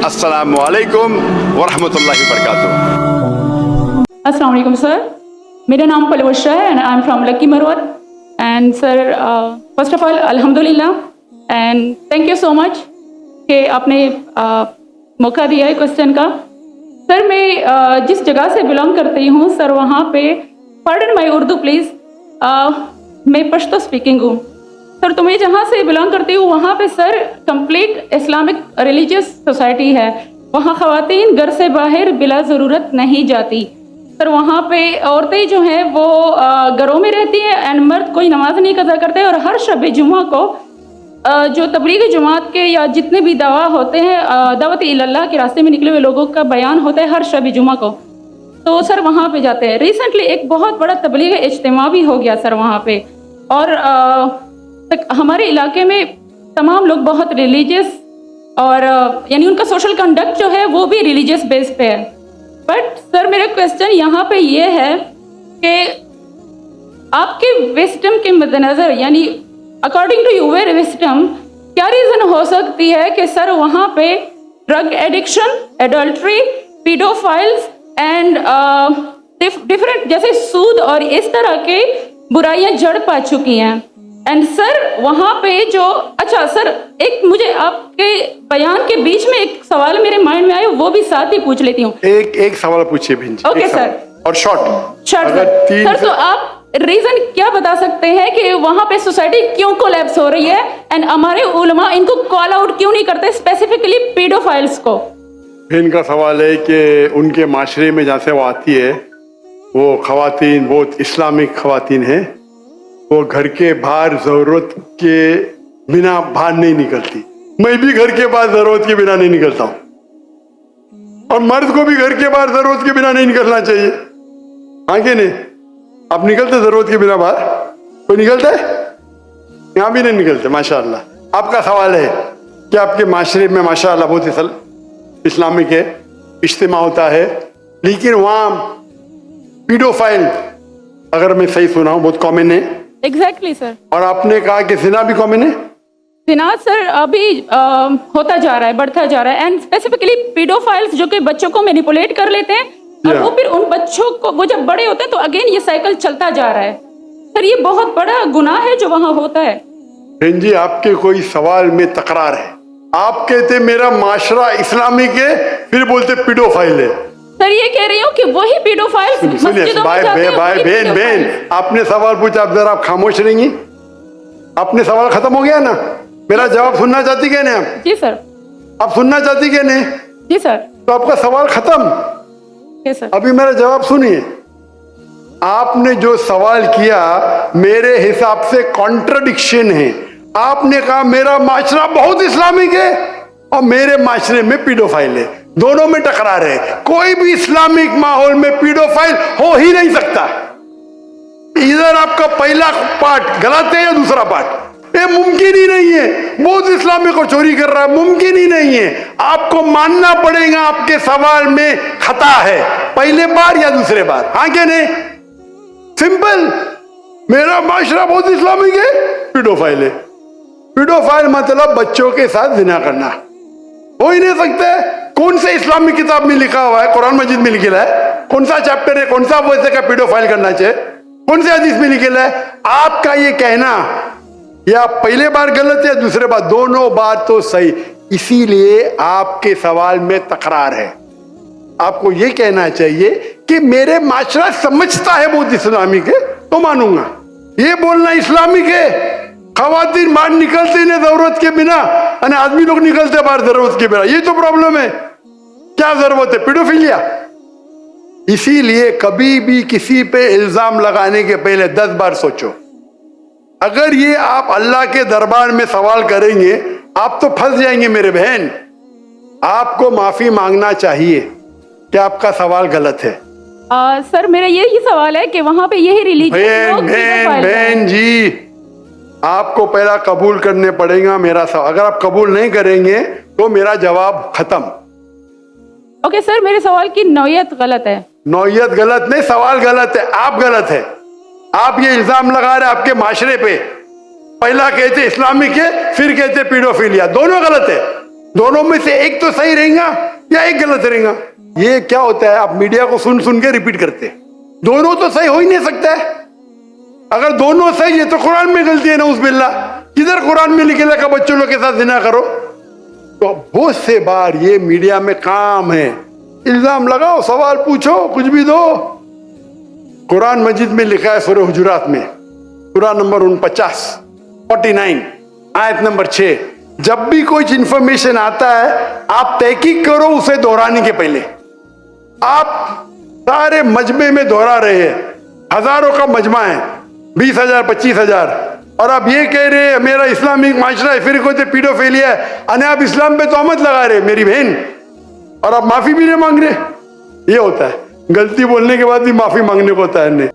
अस्सलामु अलैकुम वरहमतुल्लाहि वबरकातुहू। अस्सलाम वालेकुम सर, मेरा नाम पलवशा है and I am from Lakki Marwat. And sir first of all अल्हम्दुलिल्लाह and thank you so much कि आपने मौका दिया है क्वेश्चन का। सर मैं जिस जगह से बिलोंग करती हूँ सर, वहाँ पे पार्डन माई उर्दू प्लीज़, मैं पश्तो स्पीकिंग हूँ सर। तो मैं जहाँ से बिलोंग करती हूँ वहाँ पे sir complete Islamic religious society है। वहाँ ख़वातीन घर से बाहर बिला ज़रूरत नहीं जाती सर। वहाँ पे औरतें जो हैं वो घरों में रहती हैं एंड मर्द कोई नमाज नहीं कज़ा करते। और हर शब जुमा को जो तबलीगी जमात के या जितने भी दवा होते हैं, दावत इल्लल्लाह के रास्ते में निकले हुए लोगों का बयान होता है हर शब जुमा को, तो सर वहाँ पे जाते हैं। रिसेंटली एक बहुत बड़ा तबलीगी इज्तिमा भी हो गया सर वहाँ पे। और हमारे इलाके में तमाम लोग बहुत रिलीजियस और यानी उनका सोशल कंडक्ट जो है वो भी रिलीजियस बेस पे है। बट सर मेरा क्वेश्चन यहाँ पे ये है कि आपके विस्डम के मद्देनज़र, यानी अकॉर्डिंग टू यूर विस्डम, क्या रीज़न हो सकती है कि सर वहाँ पे drug addiction, adultery, paedophiles and different जैसे सूद और इस तरह के बुराइयां जड़ पा चुकी हैं। एंड सर वहाँ पे जो, अच्छा सर एक मुझे आपके बयान के बीच में एक सवाल मेरे माइंड में आया, वो भी साथ ही पूछ लेती हूँ। एक सवाल पूछिए भिंज। ओके सर, और शॉर्ट सर तो आप रीजन क्या बता सकते हैं कि वहाँ पे सोसाइटी क्यों कोलैप्स हो रही है एंड हमारे उलमा इनको कॉल आउट क्यों नहीं करते, स्पेसिफिकली पीडोफाइल्स को? इनका सवाल है कि उनके माशरे में जहाँ से वो आती है वो खवातीन बहुत इस्लामिक खवातीन हैं, वो घर के बाहर जरूरत के बिना बाहर नहीं निकलती। मैं भी घर के बाहर जरूरत के बिना नहीं निकलता हूँ, और मर्द को भी घर के बाहर जरूरत के बिना नहीं निकलना चाहिए। आगे नहीं, आप निकलते जरूरत के बिना बाहर? कोई निकलता है? यहाँ भी नहीं निकलते माशाअल्लाह। आपका सवाल है कि आपके माशरे में माशाअल्लाह बहुत इस्लामिक है, इज्तिमा होता है, लेकिन वहाँ पीडोफाइल, अगर मैं सही सुना हूँ, बहुत कॉमन है। Exactly sir. और आपने कहा कि जिना भी कॉमन है? जिना सर अभी होता जा रहा है, बढ़ता जा रहा है। एंड स्पेसिफिकली पीडोफाइल्स जो कि बच्चों को मैनिपुलेट कर लेते हैं और वो फिर उन बच्चों को, वो जब बड़े होते हैं तो अगेन ये साइकिल चलता जा रहा है सर। ये बहुत बड़ा गुनाह है जो वहाँ होता है। बहन जी आपके कोई सवाल में तकरार है। आप कहते मेरा माशरा इस्लामिक है, फिर बोलते पीडोफाइल है। सर ये कह रही हूँ कि वही पीडोफाइल्स मस्जिदों में जाते हैं। बहन आपने सवाल पूछा, आप जरा आप खामोश रहेंगी? आपने सवाल खत्म हो गया ना? मेरा जवाब सुनना चाहती क्या नहीं आप? जी सर। आप सुनना चाहती क्या नहीं? जी सर। तो आपका सवाल खत्म। सर अभी मेरा जवाब सुनिए। आपने जो सवाल किया मेरे हिसाब से कॉन्ट्रडिक्शन है। आपने कहा मेरा माशरा बहुत इस्लामिक है और मेरे माशरे में पीडोफाइल है, दोनों में टकरार है। कोई भी इस्लामिक माहौल में पीडोफाइल हो ही नहीं सकता। इधर आपका पहला पार्ट गलत है या दूसरा पार्ट? ये मुमकिन ही नहीं है। बहुत इस्लामिक और चोरी कर रहा है, मुमकिन ही नहीं है। आपको मानना पड़ेगा आपके सवाल में खता है, पहले बार या दूसरे बार। हाँ क्या नहीं? सिंपल। मेरा माशरा बहुत इस्लामिक है, पीडोफाइल है। पीडोफाइल मतलब बच्चों के साथ जिना करना हो ही नहीं सकता है। कौन से इस्लामिक किताब में लिखा हुआ है? कुरान मजीद में लिखा है? कौन सा चैप्टर है, कौन सा वैसे का पीडोफाइल करना चाहिए? कौन से हदीस में लिखा है? आपका ये कहना या पहले बार गलत है, दूसरे बार, दोनों बार तो सही। इसीलिए आपके सवाल में तकरार है। आपको ये कहना चाहिए कि मेरे माशरा समझता है बहुत इस्लामिक है तो मानूंगा। ये बोलना इस्लामिक है, खवातीन बाहर निकलते नहीं जरूरत के बिना, और आदमी लोग निकलते बाहर जरूरत के बिना, ये तो प्रॉब्लम है। क्या जरूरत है? पीडोफिलिया। इसीलिए कभी भी किसी पे इल्जाम लगाने के पहले 10 बार सोचो। अगर ये आप अल्लाह के दरबार में सवाल करेंगे आप तो फंस जाएंगे मेरे बहन। आपको माफी मांगना चाहिए कि आपका सवाल गलत है। सर मेरा यही सवाल है कि वहाँ पे यही रिलीजन बहन जी आपको पहला कबूल करने पड़ेगा मेरा सवाल। अगर आप कबूल नहीं करेंगे तो मेरा जवाब खत्म। ओके सर, मेरे सवाल की नौयत गलत है। नौयत गलत नहीं, सवाल गलत है, आप गलत है। आप ये इल्जाम लगा रहे आपके माशरे पे। पहला कहते इस्लामिक है, फिर कहते पीडोफिलिया, दोनों गलत है। दोनों में से एक तो सही रहेगा या एक गलत रहेगा। ये क्या होता है, आप मीडिया को सुन सुन के रिपीट करते हैं, दोनों तो सही हो ही नहीं सकता है। अगर दोनों सही है तो कुरान में गलती है ना, उस बिल्ला किधर कुरान में लिखे लगा बच्चों लोग के साथ जिना करो। तो बहुत से बार ये मीडिया में काम है, इल्जाम लगाओ, सवाल पूछो, कुछ भी दो। कुरान मजीद में लिखा है सूरह हुजुरात में, कुरान नंबर 49 आयत नंबर 6, जब भी कोई इंफॉर्मेशन आता है आप तहकीक करो उसे दोहराने के पहले। आप सारे मजमे में दोहरा रहे हैं, हजारों का मजमा है, 20,000 25,000, और आप ये कह रहे हैं मेरा इस्लामिक माशरा है, फिर कोई पीडोफिलिया है, अने आप इस्लाम पे तोहमत लगा रहे मेरी बहन, और आप माफी भी नहीं मांग रहे। ये होता है, गलती बोलने के बाद भी माफी मांगने को होता है।